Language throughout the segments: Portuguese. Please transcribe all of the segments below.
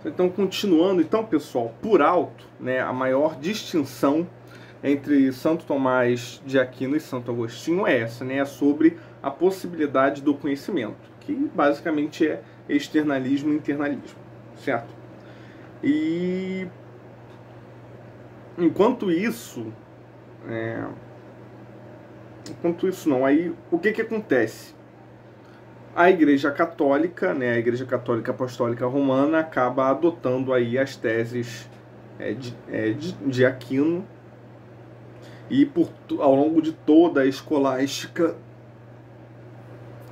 Então, continuando, então, pessoal, por alto, né, a maior distinção entre Santo Tomás de Aquino e Santo Agostinho é essa, né, é sobre a possibilidade do conhecimento, que basicamente é externalismo e internalismo, certo? E enquanto isso não, aí o que acontece? A Igreja Católica, né, a Igreja Católica Apostólica Romana acaba adotando aí as teses de Aquino, e ao longo de toda a escolástica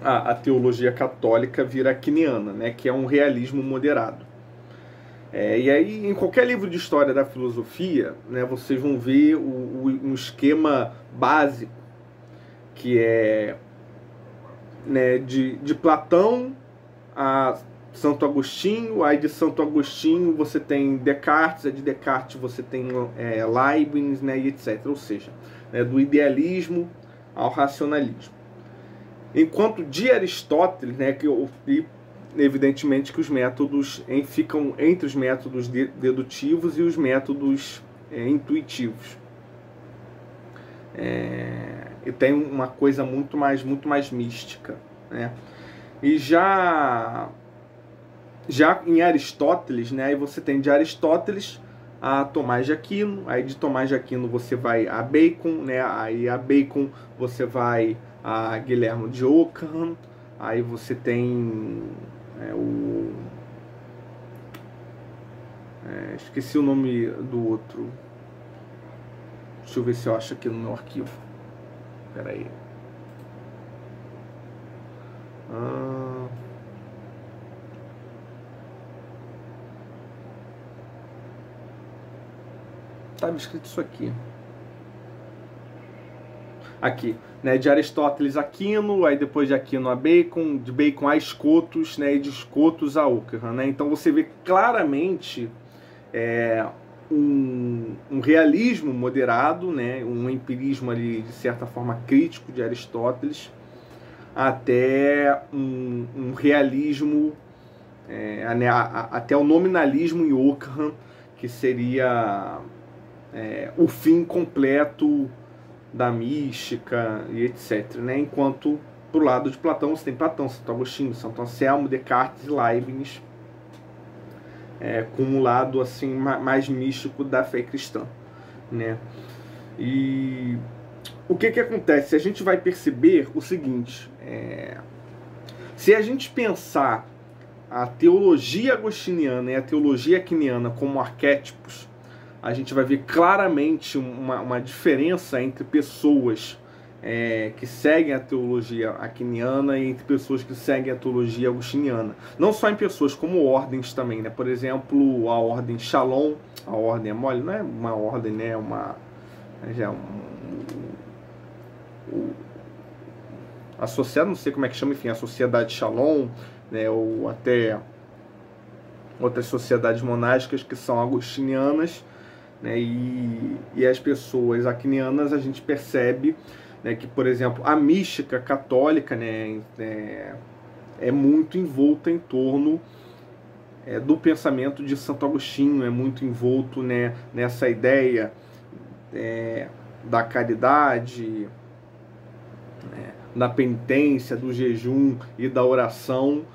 a teologia católica vira aquiniana, né, que é um realismo moderado. E aí, em qualquer livro de história da filosofia, né, vocês vão ver um esquema básico, que é, né, de Platão a Santo Agostinho. Aí de Santo Agostinho você tem Descartes, de Descartes você tem Leibniz, né, e etc. Ou seja, né, do idealismo ao racionalismo. Enquanto de Aristóteles, né, e evidentemente que os métodos ficam entre os métodos dedutivos e os métodos intuitivos. E tem uma coisa muito mais mística, né? E já em Aristóteles, né, aí você tem de Aristóteles a Tomás de Aquino. Aí de Tomás de Aquino você vai a Bacon, né? Aí a Bacon você vai a Guilherme de Ockham. Aí você tem esqueci o nome do outro. Deixa eu ver se eu acho aqui no meu arquivo. Espera aí. Estava escrito isso aqui. Aqui, né, de Aristóteles a Aquino, aí depois de Aquino a Bacon, de Bacon a Scotus, né, e de Scotus a Ockham, né? Então você vê claramente um realismo moderado, né, um empirismo ali de certa forma crítico de Aristóteles, até um realismo, até o nominalismo em Ockham, que seria o fim completo da mística e etc, né? Enquanto pro lado de Platão você tem Platão, Santo Agostinho, Santo Anselmo, Descartes e Leibniz, com um lado assim mais místico da fé cristã, né? E o que acontece? A gente vai perceber o seguinte: se a gente pensar a teologia agostiniana e a teologia aquiniana como arquétipos, a gente vai ver claramente uma diferença entre pessoas que seguem a teologia aquiniana e entre pessoas que seguem a teologia agostiniana. Não só em pessoas, como ordens também, né? Por exemplo, a ordem Shalom, a ordem é mole, não é uma ordem, né? A sociedade, não sei como é que chama, enfim, a sociedade Shalom, né? Ou até outras sociedades monásticas que são agostinianas, né? E as pessoas aquinianas, a gente percebe, né, que, por exemplo, a mística católica, né, é muito envolta em torno do pensamento de Santo Agostinho, é muito envolto, né, nessa ideia da caridade, da penitência, do jejum e da oração,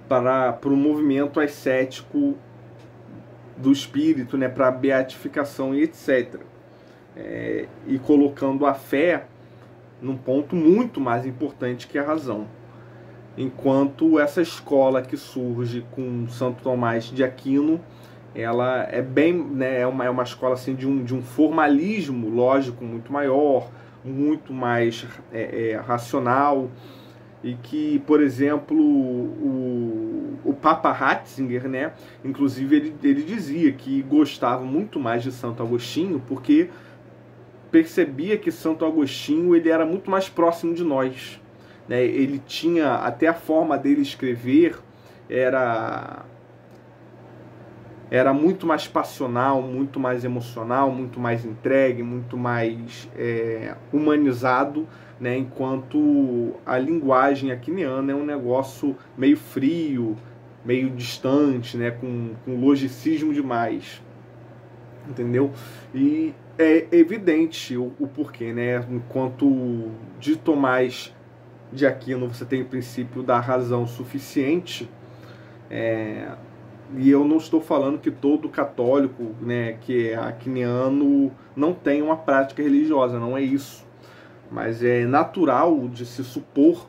para o movimento ascético do espírito, né, para a beatificação e etc. E colocando a fé num ponto muito mais importante que a razão. Enquanto essa escola que surge com Santo Tomás de Aquino, ela é bem, né, é uma escola assim, de um formalismo lógico muito maior, muito mais racional, e que, por exemplo, o Papa Ratzinger, né, inclusive ele dizia que gostava muito mais de Santo Agostinho porque percebia que Santo Agostinho ele era muito mais próximo de nós, né? Ele tinha, até a forma dele escrever era muito mais passional, muito mais emocional, muito mais entregue, muito mais humanizado, né? Enquanto a linguagem aquiniana é um negócio meio frio, meio distante, né, com logicismo demais, entendeu? E é evidente o porquê, né? Enquanto de Tomás de Aquino você tem o princípio da razão suficiente, e eu não estou falando que todo católico, né, que é aquiniano não tem uma prática religiosa, não é isso. Mas é natural de se supor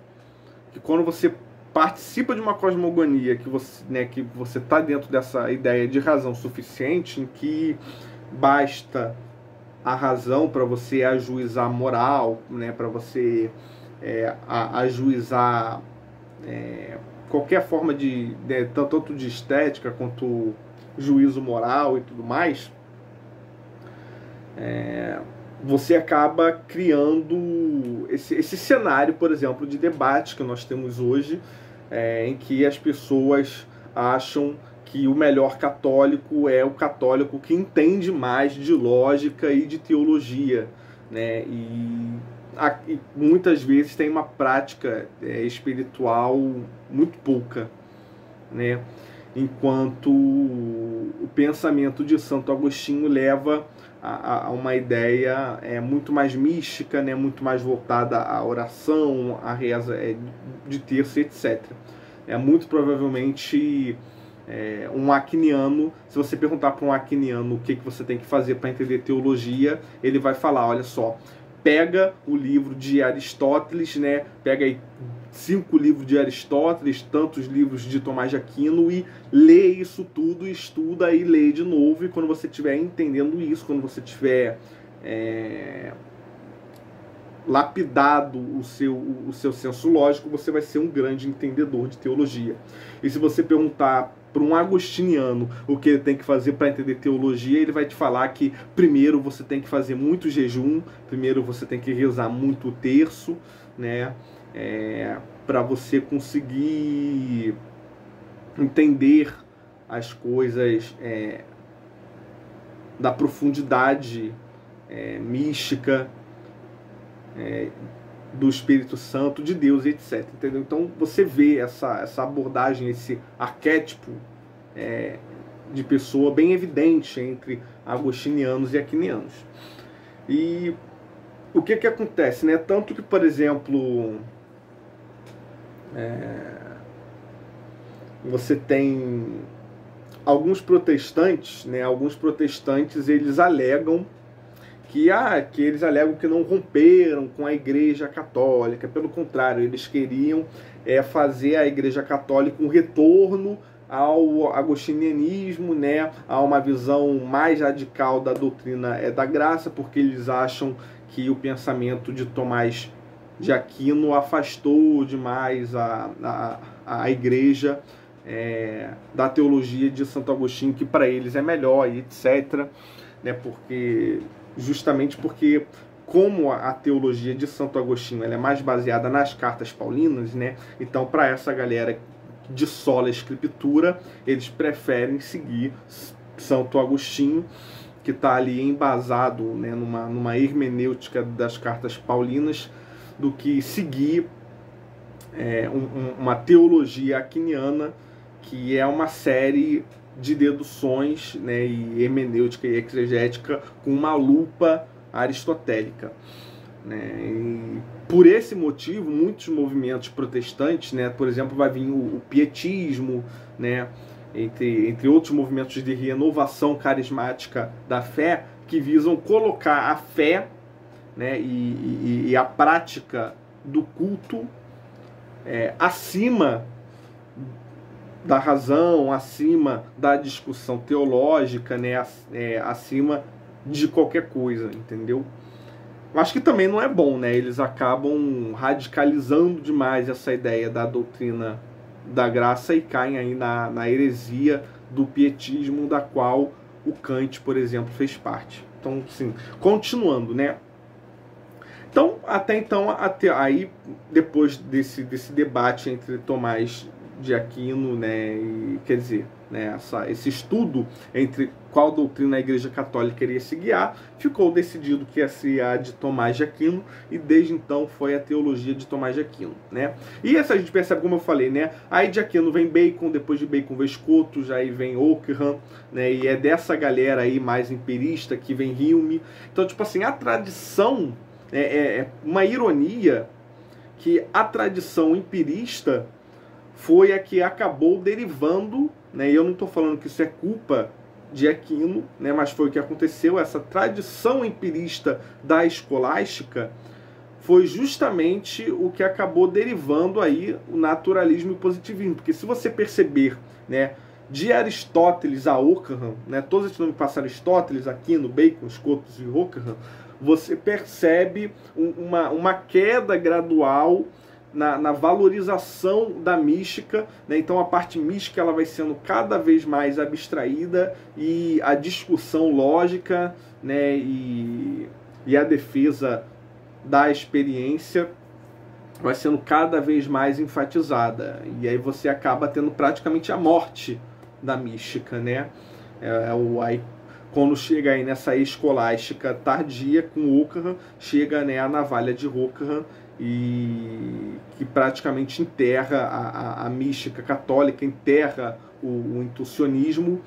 que quando você participa de uma cosmogonia, que você está dentro dessa ideia de razão suficiente, em que basta a razão para você ajuizar moral, né, para você ajuizar qualquer forma tanto de estética quanto juízo moral e tudo mais, você acaba criando esse cenário, por exemplo, de debate que nós temos hoje, em que as pessoas acham que o melhor católico é o católico que entende mais de lógica e de teologia, né? E muitas vezes tem uma prática espiritual muito pouca, né? Enquanto o pensamento de Santo Agostinho leva a uma ideia muito mais mística, né? Muito mais voltada à oração, à reza de terço, etc. Muito provavelmente um aquiniano, se você perguntar para um aquiniano o que você tem que fazer para entender teologia, ele vai falar, olha só, pega o livro de Aristóteles, né? Pega aí 5 livros de Aristóteles, tantos livros de Tomás de Aquino, e lê isso tudo, estuda e lê de novo, e quando você estiver entendendo isso, quando você tiver lapidado o seu senso lógico, você vai ser um grande entendedor de teologia. E se você perguntar para um agostiniano o que ele tem que fazer para entender teologia, ele vai te falar que primeiro você tem que fazer muito jejum, primeiro você tem que rezar muito o terço, né, para você conseguir entender as coisas da profundidade mística do Espírito Santo, de Deus, etc. Entendeu? Então você vê essa abordagem, esse arquétipo de pessoa bem evidente entre agostinianos e aquinianos. E o que acontece, né? Tanto que, por exemplo, você tem alguns protestantes, né? Alguns protestantes, eles alegam que eles alegam que não romperam com a Igreja Católica. Pelo contrário, eles queriam fazer a Igreja Católica um retorno ao agostinianismo, né, a uma visão mais radical da doutrina da graça, porque eles acham que o pensamento de Tomás de Aquino afastou demais a Igreja da teologia de Santo Agostinho, que para eles é melhor, e etc. Né, justamente porque, como a teologia de Santo Agostinho ela é mais baseada nas cartas paulinas, né, então para essa galera de sola escritura, eles preferem seguir Santo Agostinho, que está ali embasado, né, numa hermenêutica das cartas paulinas, do que seguir uma teologia aquiniana, que é uma série de deduções, né, e hermenêutica e exegética com uma lupa aristotélica, né? E por esse motivo, muitos movimentos protestantes, né, por exemplo, vai vir o pietismo, né, entre outros movimentos de renovação carismática da fé, que visam colocar a fé, né, e a prática do culto acima da razão, acima da discussão teológica, né, acima de qualquer coisa, entendeu? Acho que também não é bom, né? Eles acabam radicalizando demais essa ideia da doutrina da graça e caem aí na heresia do pietismo, da qual o Kant, por exemplo, fez parte. Então, sim, continuando, né? Então, até então, aí, depois desse debate entre Tomás de Aquino, né, e, quer dizer, né, esse estudo entre qual doutrina a Igreja Católica iria se guiar, ficou decidido que ia ser a de Tomás de Aquino, e desde então foi a teologia de Tomás de Aquino, né? E essa a gente percebe, como eu falei, né? Aí de Aquino vem Bacon, depois de Bacon vem Scotus, aí vem Occam, né? E é dessa galera aí mais empirista que vem Hume. Então, tipo assim, a tradição é uma ironia que a tradição empirista foi a que acabou derivando, né? E eu não estou falando que isso é culpa de Aquino, né? Mas foi o que aconteceu. Essa tradição empirista da escolástica foi justamente o que acabou derivando aí o naturalismo e o positivismo. Porque se você perceber, né, de Aristóteles a Occam, né, todos esses nomes passaram Aristóteles, Aquino, Bacon, Scotus e Occam, você percebe uma queda gradual na valorização da mística, né? Então a parte mística ela vai sendo cada vez mais abstraída, e a discussão lógica, né, e a defesa da experiência vai sendo cada vez mais enfatizada, e aí você acaba tendo praticamente a morte da mística, né? Aí, quando chega aí nessa escolástica tardia com Occam, chega, né, a navalha de Occam, e que praticamente enterra a mística católica, enterra o intuicionismo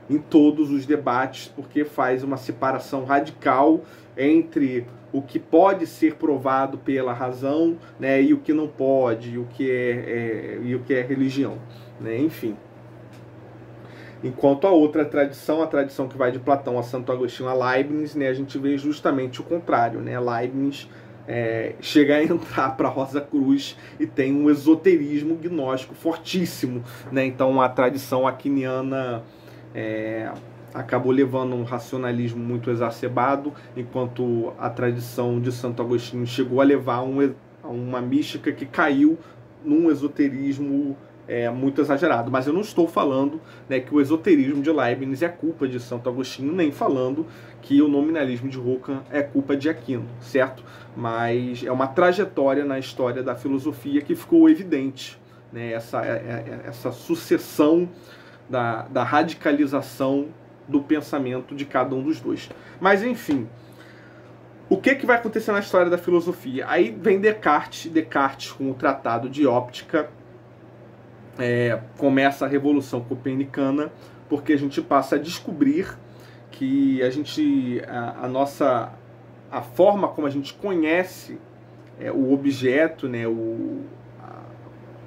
em todos os debates, porque faz uma separação radical entre o que pode ser provado pela razão, né, e o que não pode, e o que é religião, né, enfim. Enquanto a outra tradição, a tradição que vai de Platão a Santo Agostinho a Leibniz, né, a gente vê justamente o contrário, né? Leibniz chega a entrar para Rosa Cruz e tem um esoterismo gnóstico fortíssimo, né? Então a tradição aquiniana acabou levando um racionalismo muito exacerbado, enquanto a tradição de Santo Agostinho chegou a levar a uma mística que caiu num esoterismo muito exagerado. Mas eu não estou falando, né, que o esoterismo de Leibniz é culpa de Santo Agostinho, nem falando que o nominalismo de Occam é culpa de Aquino, certo? Mas é uma trajetória na história da filosofia que ficou evidente, né, essa sucessão da radicalização do pensamento de cada um dos dois. Mas enfim, o que vai acontecer na história da filosofia? Aí vem Descartes com o Tratado de Óptica. Começa a Revolução Copernicana, porque a gente passa a descobrir que a forma como a gente conhece o objeto, né,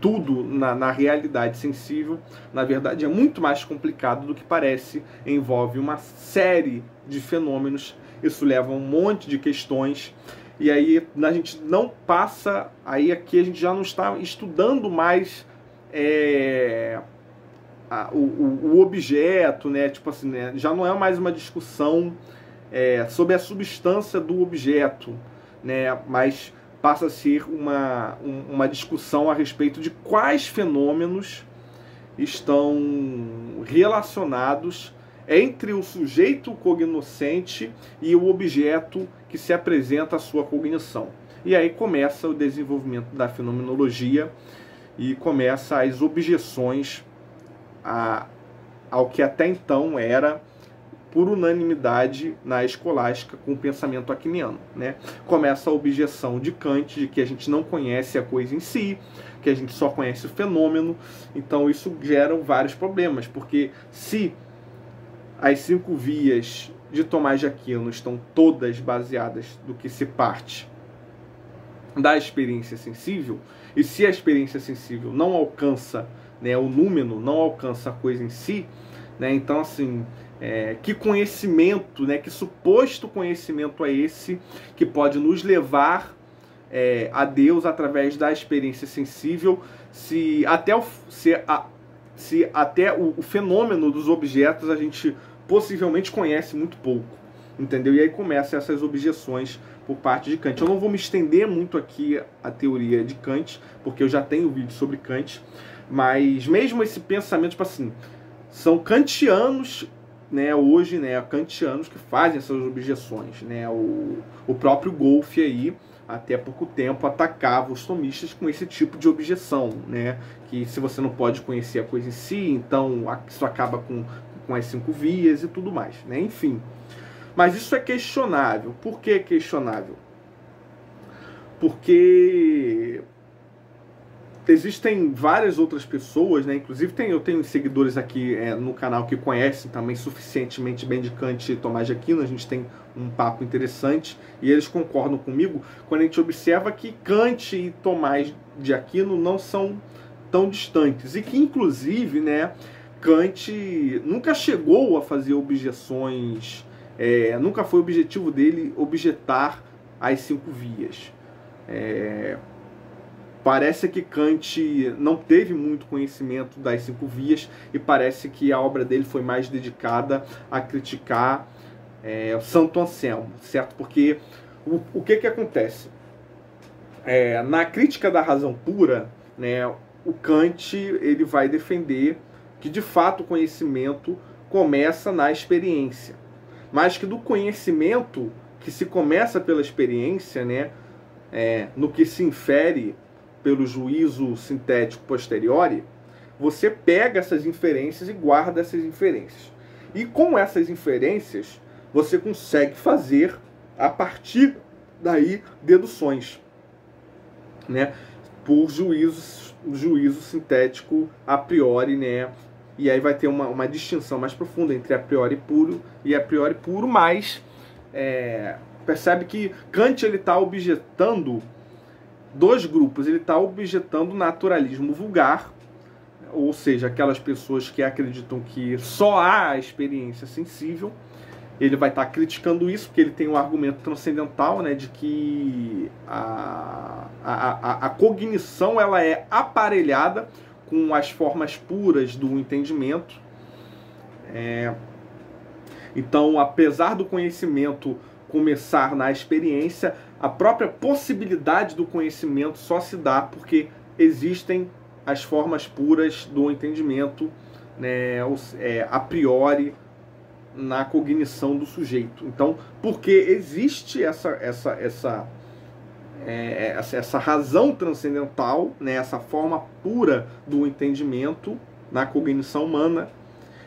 tudo na realidade sensível, na verdade é muito mais complicado do que parece, envolve uma série de fenômenos, isso leva a um monte de questões, e aí a gente não passa, aí aqui a gente já não está estudando mais o objeto, né? Tipo assim, né? Já não é mais uma discussão sobre a substância do objeto, né? Mas passa a ser uma discussão a respeito de quais fenômenos estão relacionados entre o sujeito cognoscente e o objeto que se apresenta à sua cognição. E aí começa o desenvolvimento da fenomenologia, e começa as objeções ao que até então era por unanimidade na escolástica com o pensamento aquiniano, né? Começa a objeção de Kant de que a gente não conhece a coisa em si, que a gente só conhece o fenômeno. Então isso gera vários problemas, porque se as 5 vias de Tomás de Aquino estão todas baseadas do que se parte da experiência sensível, e se a experiência sensível não alcança, né, o número, não alcança a coisa em si, né, então assim, que conhecimento, né, que suposto conhecimento é esse que pode nos levar a Deus através da experiência sensível, se até o fenômeno dos objetos a gente possivelmente conhece muito pouco, entendeu? E aí começam essas objeções por parte de Kant. Eu não vou me estender muito aqui a teoria de Kant, porque eu já tenho vídeo sobre Kant, mas mesmo esse pensamento, tipo assim, são kantianos, né, hoje, né, kantianos que fazem essas objeções, né, o próprio Goethe aí, até pouco tempo, atacava os tomistas com esse tipo de objeção, né? Que se você não pode conhecer a coisa em si, então isso acaba com as 5 vias e tudo mais, né? Enfim. Mas isso é questionável. Por que questionável? Porque existem várias outras pessoas, né? Inclusive eu tenho seguidores aqui no canal que conhecem também suficientemente bem de Kant e Tomás de Aquino. A gente tem um papo interessante e eles concordam comigo quando a gente observa que Kant e Tomás de Aquino não são tão distantes e que inclusive, né, Kant nunca chegou a fazer objeções, nunca foi objetivo dele objetar as 5 vias. Parece que Kant não teve muito conhecimento das 5 vias e parece que a obra dele foi mais dedicada a criticar Santo Anselmo, certo? Porque o que acontece? Na crítica da razão pura, né, o Kant ele vai defender que de fato o conhecimento começa na experiência, mas que do conhecimento que se começa pela experiência, né, no que se infere pelo juízo sintético posteriori, você pega essas inferências e guarda essas inferências. E com essas inferências, você consegue fazer, a partir daí, deduções, né? Por juízo sintético a priori, né? E aí vai ter uma distinção mais profunda entre a priori puro e a priori puro, mas percebe que Kant está objetando 2 grupos. Ele está objetando o naturalismo vulgar, ou seja, aquelas pessoas que acreditam que só há a experiência sensível. Ele vai estar criticando isso, porque ele tem um argumento transcendental, né, de que a cognição ela é aparelhada com as formas puras do entendimento. Então, apesar do conhecimento começar na experiência, a própria possibilidade do conhecimento só se dá porque existem as formas puras do entendimento, né, a priori na cognição do sujeito. Então, porque existe essa razão transcendental, né, essa forma pura do entendimento na cognição humana,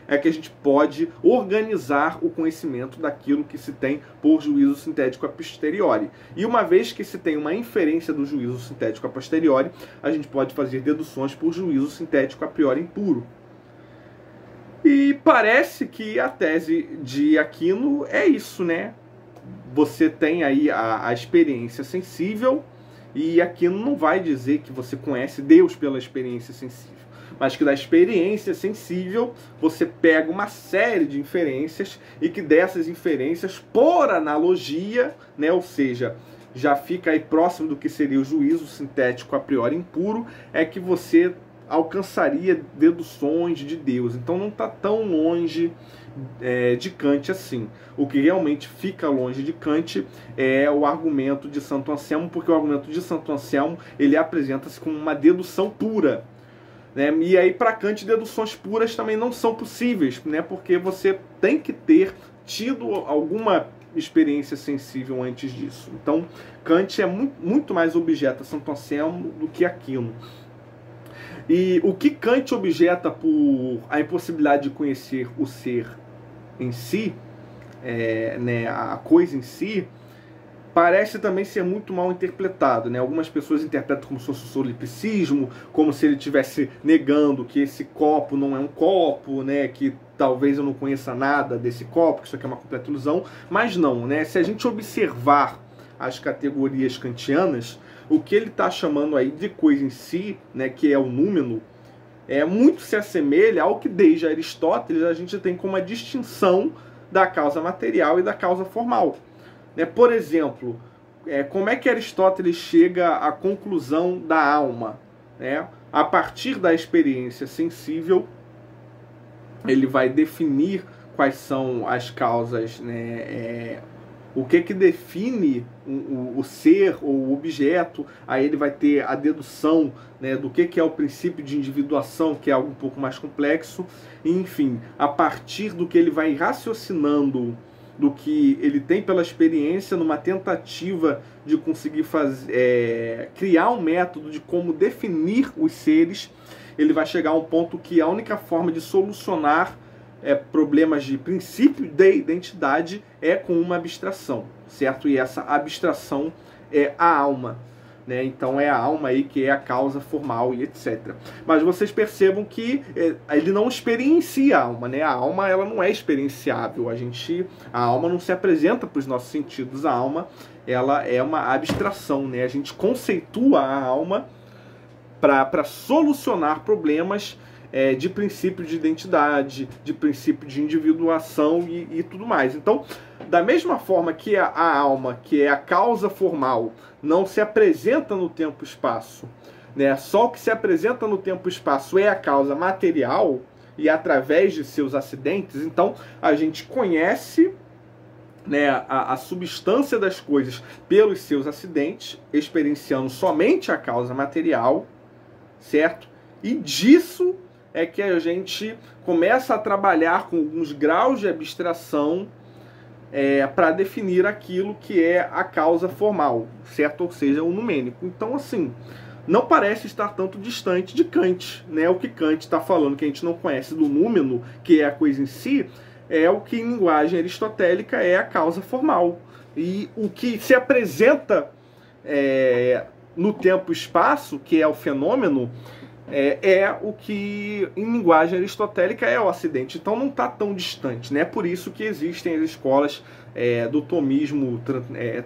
é que a gente pode organizar o conhecimento daquilo que se tem por juízo sintético a posteriori. E uma vez que se tem uma inferência do juízo sintético a posteriori, a gente pode fazer deduções por juízo sintético a priori impuro. E parece que a tese de Aquino é isso, né? Você tem aí a experiência sensível e Aquino não vai dizer que você conhece Deus pela experiência sensível, mas que da experiência sensível você pega uma série de inferências e que dessas inferências, por analogia, né, ou seja, já fica aí próximo do que seria o juízo sintético a priori impuro, é que você alcançaria deduções de Deus. Então não está tão longe de Kant assim. O que realmente fica longe de Kant é o argumento de Santo Anselmo, porque o argumento de Santo Anselmo ele apresenta-se como uma dedução pura. Né? E aí, para Kant, deduções puras também não são possíveis, né? Porque você tem que ter tido alguma experiência sensível antes disso. Então, Kant é muito mais objeta Santo Anselmo do que Aquino. E o que Kant objeta por a impossibilidade de conhecer o ser em si, né, a coisa em si, parece também ser muito mal interpretado, né? Algumas pessoas interpretam como se fosse solipsismo, como se ele estivesse negando que esse copo não é um copo, né? Que talvez eu não conheça nada desse copo, que isso aqui é uma completa ilusão. Mas não, né? Se a gente observar as categorias kantianas, o que ele está chamando aí de coisa em si, né? Que é o númeno, muito se assemelha ao que desde Aristóteles a gente tem como a distinção da causa material e da causa formal. Por exemplo, como é que Aristóteles chega à conclusão da alma? A partir da experiência sensível, ele vai definir quais são as causas, né? O que define o ser ou o objeto. Aí ele vai ter a dedução, né, do que é o princípio de individuação, que é algo um pouco mais complexo. Enfim, a partir do que ele vai raciocinando do que ele tem pela experiência, numa tentativa de conseguir criar um método de como definir os seres, ele vai chegar a um ponto que a única forma de solucionar problemas de princípio de identidade é com uma abstração, certo? E essa abstração é a alma, né? Então é a alma aí que é a causa formal e etc. Mas vocês percebam que ele não experiencia a alma, né? A alma, ela não é experienciável. A alma não se apresenta para os nossos sentidos. A alma, ela é uma abstração, né? A gente conceitua a alma para solucionar problemas de princípio de identidade, de princípio de individuação e tudo mais. Então, da mesma forma que a alma, que é a causa formal, não se apresenta no tempo e espaço, né? Só o que se apresenta no tempo e espaço é a causa material e através de seus acidentes, então a gente conhece, né, a substância das coisas pelos seus acidentes, experienciando somente a causa material, certo? E disso é que a gente começa a trabalhar com alguns graus de abstração para definir aquilo que é a causa formal, certo? Ou seja, o numênico. Então, assim, não parece estar tanto distante de Kant, né? O que Kant está falando, que a gente não conhece do númeno, que é a coisa em si, é o que em linguagem aristotélica é a causa formal. E o que se apresenta no tempo e espaço, que é o fenômeno, é o que em linguagem aristotélica é o acidente. Então não está tão distante, né? É por isso que existem as escolas do tomismo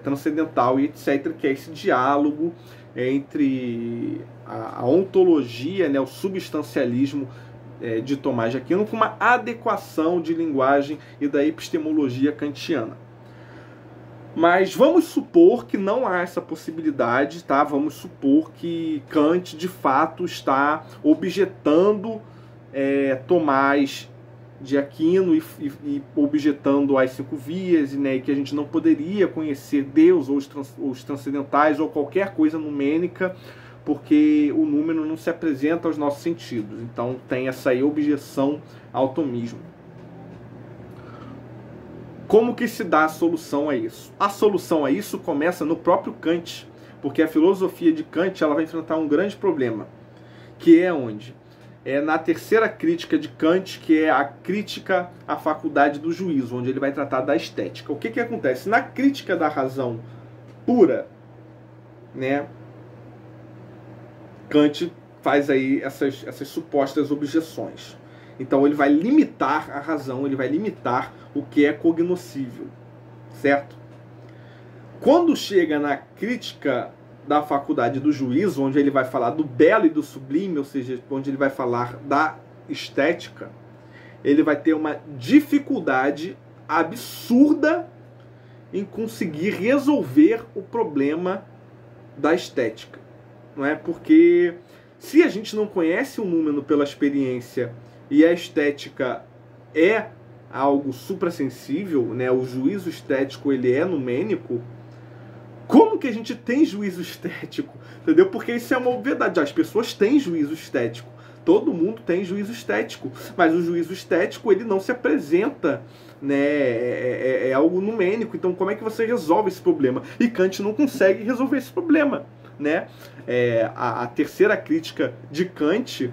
transcendental e etc., que é esse diálogo entre a ontologia, né, o substancialismo de Tomás de Aquino, com uma adequação de linguagem e da epistemologia kantiana. Mas vamos supor que não há essa possibilidade, tá? Vamos supor que Kant, de fato, está objetando Tomás de Aquino e objetando as 5 vias, né? E que a gente não poderia conhecer Deus ou os transcendentais ou qualquer coisa numênica, porque o número não se apresenta aos nossos sentidos. Então tem essa aí objeção ao tomismo. Como que se dá a solução a isso? A solução a isso começa no próprio Kant, porque a filosofia de Kant ela vai enfrentar um grande problema, que é onde? É na terceira crítica de Kant, que é a crítica à faculdade do juízo, onde ele vai tratar da estética. O que que acontece? Na crítica da razão pura, né, Kant faz aí essas supostas objeções. Então ele vai limitar a razão, ele vai limitar o que é cognoscível, certo? Quando chega na crítica da faculdade do juízo, onde ele vai falar do belo e do sublime, ou seja, onde ele vai falar da estética, ele vai ter uma dificuldade absurda em conseguir resolver o problema da estética, não é? Porque se a gente não conhece o número pela experiência e a estética é algo suprassensível, né? O juízo estético ele é numênico, como que a gente tem juízo estético? Entendeu? Porque isso é uma obviedade. As pessoas têm juízo estético. Todo mundo tem juízo estético. Mas o juízo estético ele não se apresenta, né? É algo numênico. Então como é que você resolve esse problema? E Kant não consegue resolver esse problema, né? A terceira crítica de Kant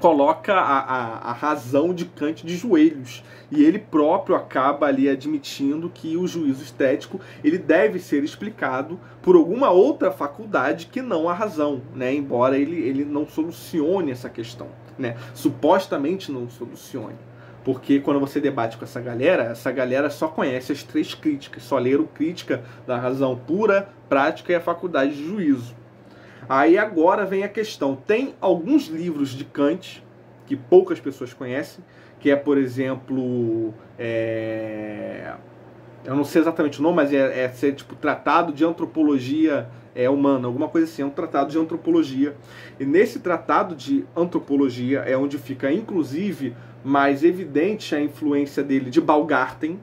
coloca a razão de Kant de joelhos. E ele próprio acaba ali admitindo que o juízo estético ele deve ser explicado por alguma outra faculdade que não a razão, né? Embora ele não solucione essa questão, né? Supostamente não solucione. Porque quando você debate com essa galera só conhece as 3 críticas, só leram crítica da razão pura, prática e a faculdade de juízo. Aí agora vem a questão, tem alguns livros de Kant que poucas pessoas conhecem, que é, por exemplo, eu não sei exatamente o nome, mas é tipo Tratado de Antropologia Humana, alguma coisa assim, é um tratado de antropologia. E nesse tratado de antropologia é onde fica, inclusive, mais evidente a influência dele de Baumgarten,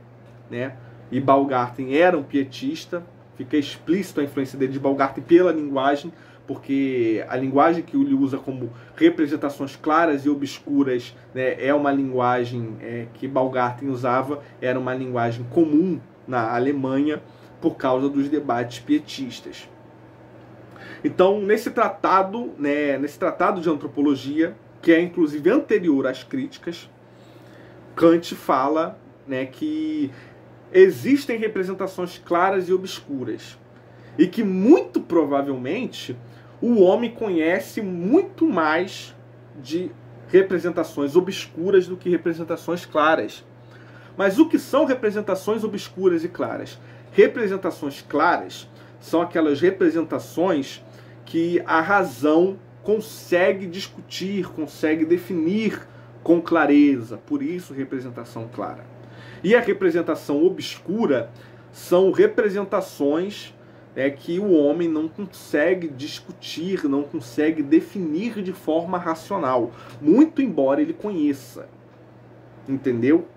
né? E Baumgarten era um pietista, fica explícito a influência dele de Baumgarten pela linguagem, porque a linguagem que ele usa como representações claras e obscuras, né, é uma linguagem que Baumgarten usava, era uma linguagem comum na Alemanha por causa dos debates pietistas. Então, nesse tratado de antropologia, que é inclusive anterior às críticas, Kant fala, né, que existem representações claras e obscuras e que muito provavelmente o homem conhece muito mais de representações obscuras do que representações claras. Mas o que são representações obscuras e claras? Representações claras são aquelas representações que a razão consegue discutir, consegue definir com clareza. Por isso, representação clara. E a representação obscura são representações que o homem não consegue discutir, não consegue definir de forma racional, muito embora ele conheça. Entendeu?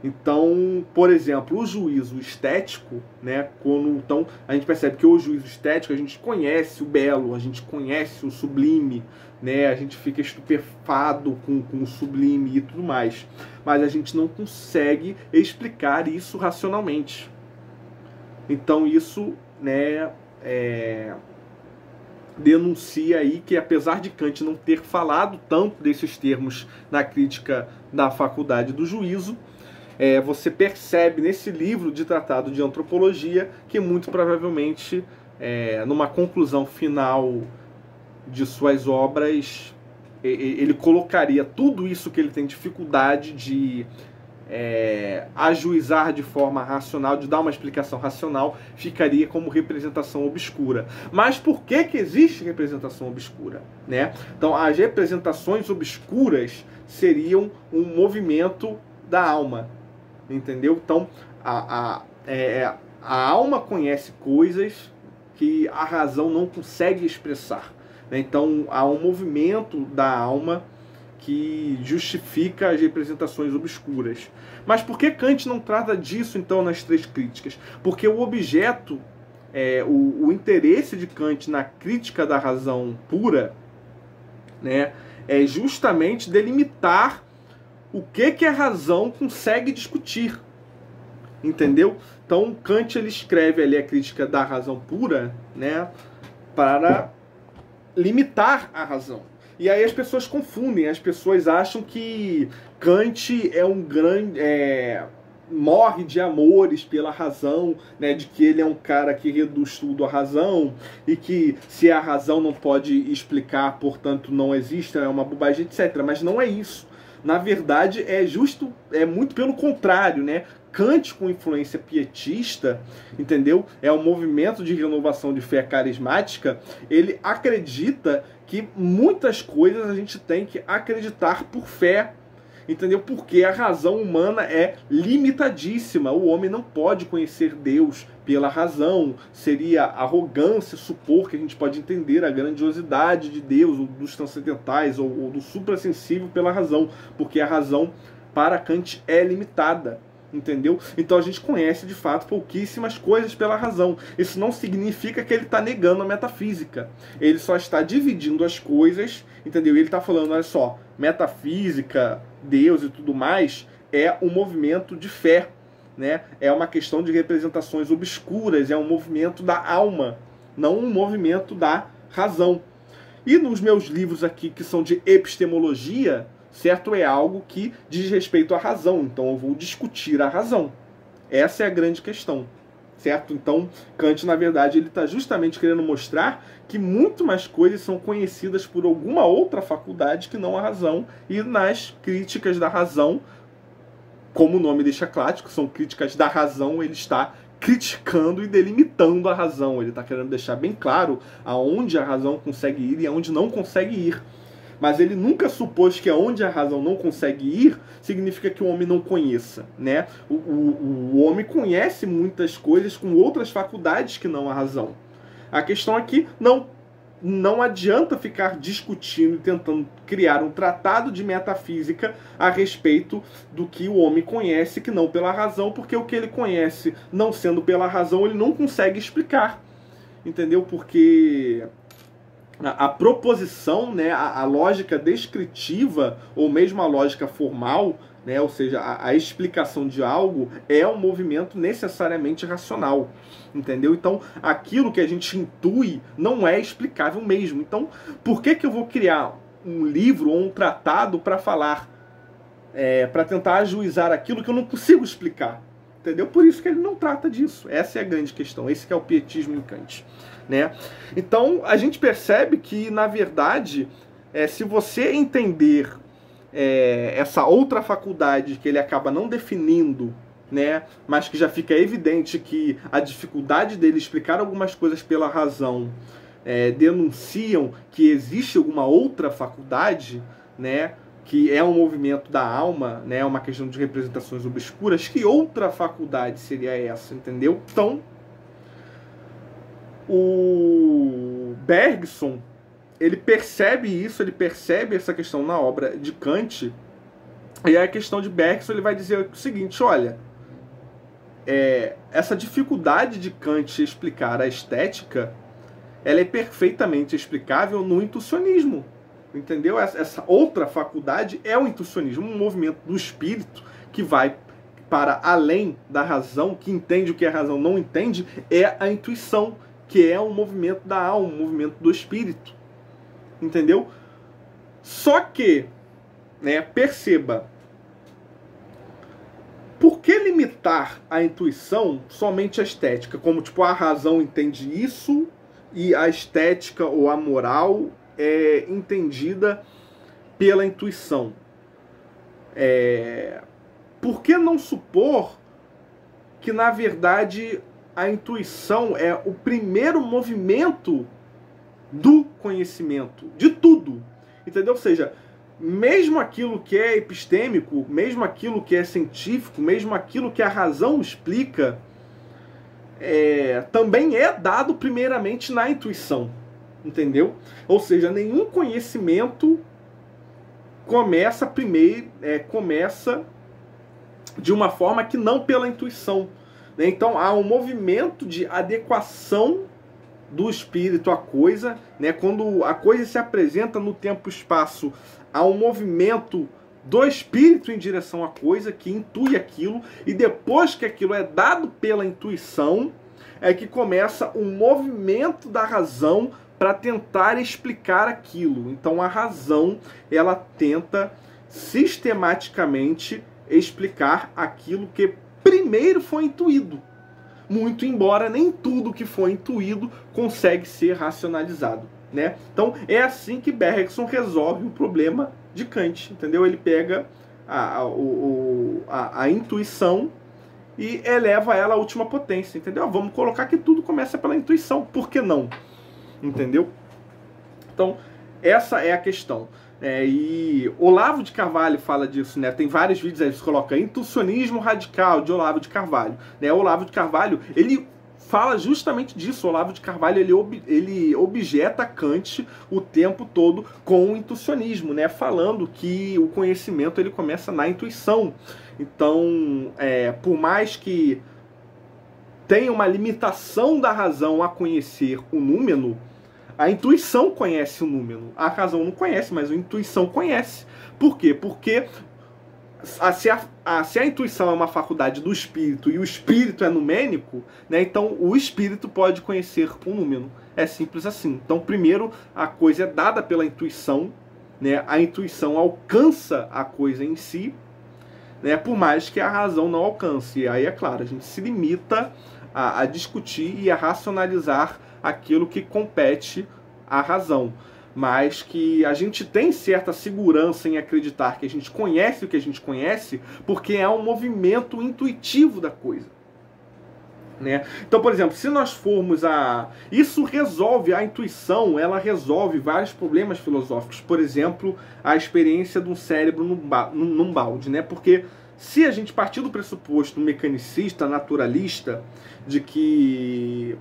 Então, por exemplo, o juízo estético, né, então a gente percebe que o juízo estético, a gente conhece o belo, a gente conhece o sublime, né, a gente fica estupefado com o sublime e tudo mais, mas a gente não consegue explicar isso racionalmente. Então isso, né, denuncia aí que, apesar de Kant não ter falado tanto desses termos na crítica da faculdade do juízo, você percebe nesse livro de tratado de antropologia que muito provavelmente, numa conclusão final de suas obras, ele colocaria tudo isso que ele tem dificuldade de ajuizar de forma racional, de dar uma explicação racional, ficaria como representação obscura. Mas por que existe representação obscura, né? Então, as representações obscuras seriam um movimento da alma, entendeu? Então, a alma conhece coisas que a razão não consegue expressar, né? Então, há um movimento da alma que justifica as representações obscuras. Mas por que Kant não trata disso, então, nas três críticas? Porque o objeto, o interesse de Kant na crítica da razão pura, né, é justamente delimitar o que a razão consegue discutir. Entendeu? Então, Kant ele escreve ali a crítica da razão pura, né, para limitar a razão. E aí as pessoas confundem, as pessoas acham que Kant é um grande... morre de amores pela razão, né, de que ele é um cara que reduz tudo à razão, e que se a razão não pode explicar, portanto não existe, é uma bobagem, etc. Mas não é isso. Na verdade, é muito pelo contrário, né? Kant, com influência pietista, entendeu? É um movimento de renovação de fé carismática. Ele acredita que muitas coisas a gente tem que acreditar por fé, entendeu? Porque a razão humana é limitadíssima. O homem não pode conhecer Deus pela razão. Seria arrogância supor que a gente pode entender a grandiosidade de Deus, ou dos transcendentais, ou do suprassensível pela razão. Porque a razão, para Kant, é limitada. Entendeu? Então a gente conhece de fato pouquíssimas coisas pela razão. Isso não significa que ele está negando a metafísica. Ele só está dividindo as coisas, entendeu? Ele está falando, olha só, metafísica, Deus e tudo mais é um movimento de fé, né? É uma questão de representações obscuras, é um movimento da alma, não um movimento da razão. E nos meus livros aqui que são de epistemologia, certo? É algo que diz respeito à razão. Então eu vou discutir a razão. Essa é a grande questão, certo? Então Kant, na verdade, ele está justamente querendo mostrar que muito mais coisas são conhecidas por alguma outra faculdade que não a razão. E nas críticas da razão, como o nome deixa claro, que são críticas da razão, ele está criticando e delimitando a razão. Ele está querendo deixar bem claro aonde a razão consegue ir e aonde não consegue ir. Mas ele nunca supôs que aonde a razão não consegue ir, significa que o homem não conheça, né? O homem conhece muitas coisas com outras faculdades que não a razão. A questão aqui, não adianta ficar discutindo e tentando criar um tratado de metafísica a respeito do que o homem conhece, que não pela razão, porque o que ele conhece, não sendo pela razão, ele não consegue explicar. Entendeu? Porque a proposição, né, a lógica descritiva, ou mesmo a lógica formal, né, ou seja, a explicação de algo é um movimento necessariamente racional, entendeu? Então, aquilo que a gente intui não é explicável mesmo. Então, por que eu vou criar um livro ou um tratado para falar, para tentar ajuizar aquilo que eu não consigo explicar? Entendeu? Por isso que ele não trata disso. Essa é a grande questão. Esse que é o pietismo em Kant, né? Então, a gente percebe que, na verdade, se você entender essa outra faculdade que ele acaba não definindo, né, mas que já fica evidente que a dificuldade dele explicar algumas coisas pela razão denunciam que existe alguma outra faculdade, né, que é um movimento da alma, né, uma questão de representações obscuras. Que outra faculdade seria essa, entendeu? Então, o Bergson, ele percebe isso, ele percebe essa questão na obra de Kant, e a questão de Bergson, ele vai dizer o seguinte: olha, essa dificuldade de Kant explicar a estética, ela é perfeitamente explicável no intuicionismo, entendeu? Essa outra faculdade é o intuicionismo, um movimento do espírito que vai para além da razão, que entende o que a razão não entende, é a intuição, que é um movimento da alma, um movimento do espírito, entendeu? Só que, né, perceba, por que limitar a intuição somente à estética? Como, tipo, a razão entende isso e a estética ou a moral é entendida pela intuição. Por que não supor que, na verdade, a intuição é o primeiro movimento do conhecimento, de tudo, entendeu? Ou seja, mesmo aquilo que é epistêmico, mesmo aquilo que é científico, mesmo aquilo que a razão explica, também é dado primeiramente na intuição, entendeu? Ou seja, nenhum conhecimento começa começa de uma forma que não pela intuição, né? Então há um movimento de adequação do espírito à coisa, né? Quando a coisa se apresenta no tempo e espaço, há um movimento do espírito em direção à coisa, que intui aquilo, e depois que aquilo é dado pela intuição, é que começa um movimento da razão para tentar explicar aquilo. Então a razão, ela tenta sistematicamente explicar aquilo que primeiro foi intuído, muito embora nem tudo que foi intuído consegue ser racionalizado, né? Então é assim que Bergson resolve o problema de Kant, entendeu? Ele pega a intuição e eleva ela à última potência, entendeu? Vamos colocar que tudo começa pela intuição, por que não? Entendeu? Então essa é a questão. E Olavo de Carvalho fala disso, né? Tem vários vídeos aí, você coloca intuicionismo radical de Olavo de Carvalho, né? Olavo de Carvalho, ele fala justamente disso. Olavo de Carvalho, ele objeta Kant o tempo todo com o intuicionismo, né? Falando que o conhecimento, ele começa na intuição. Então, por mais que tenha uma limitação da razão a conhecer o númeno, a intuição conhece o número. A razão não conhece, mas a intuição conhece. Por quê? Porque se a intuição é uma faculdade do espírito e o espírito é numênico, né, então o espírito pode conhecer o número. É simples assim. Então, primeiro, a coisa é dada pela intuição, né, a intuição alcança a coisa em si, né, por mais que a razão não alcance. E aí, é claro, a gente se limita a discutir e a racionalizar aquilo que compete à razão, mas que a gente tem certa segurança em acreditar que a gente conhece o que a gente conhece, porque é um movimento intuitivo da coisa, né? Então, por exemplo, se nós formos isso resolve, a intuição, ela resolve vários problemas filosóficos. Por exemplo, a experiência de um cérebro num balde, né? Porque se a gente partir do pressuposto mecanicista, naturalista, de que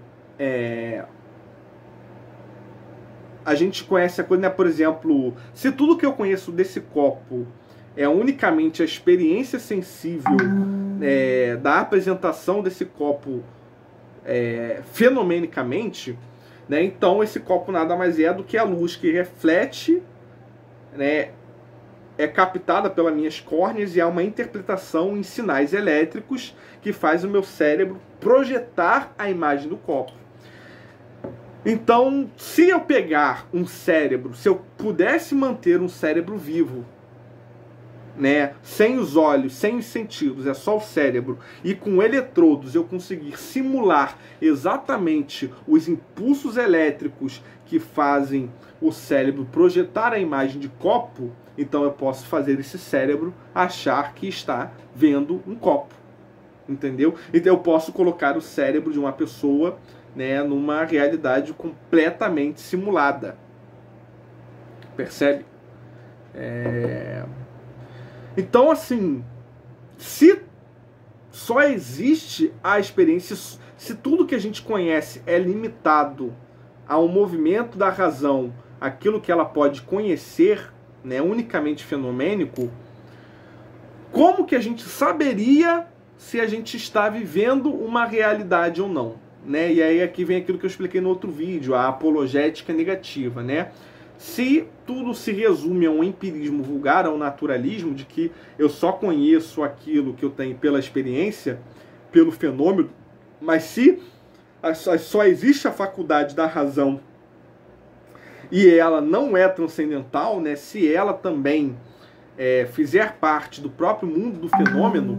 a gente conhece a coisa, né? Por exemplo, se tudo que eu conheço desse copo é unicamente a experiência sensível da apresentação desse copo fenomenicamente, né? Então esse copo nada mais é do que a luz que reflete, né, é captada pelas minhas córneas e há uma interpretação em sinais elétricos que faz o meu cérebro projetar a imagem do copo. Então, se eu pegar um cérebro, se eu pudesse manter um cérebro vivo, né, sem os olhos, sem os sentidos, é só o cérebro, e com eletrodos eu conseguir simular exatamente os impulsos elétricos que fazem o cérebro projetar a imagem de copo, então eu posso fazer esse cérebro achar que está vendo um copo, entendeu? Então eu posso colocar o cérebro de uma pessoa, né, numa realidade completamente simulada. Percebe? Então, assim, se só existe a experiência, se tudo que a gente conhece é limitado ao movimento da razão, aquilo que ela pode conhecer, né, unicamente fenomênico, como que a gente saberia se a gente está vivendo uma realidade ou não, né? E aí aqui vem aquilo que eu expliquei no outro vídeo, a apologética negativa, né? Se tudo se resume a um empirismo vulgar, a um naturalismo, de que eu só conheço aquilo que eu tenho pela experiência, pelo fenômeno, mas se só existe a faculdade da razão e ela não é transcendental, né? Se ela também fizer parte do próprio mundo do fenômeno,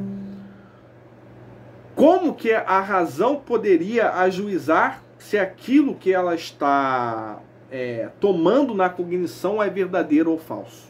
como que a razão poderia ajuizar se aquilo que ela está tomando na cognição é verdadeiro ou falso?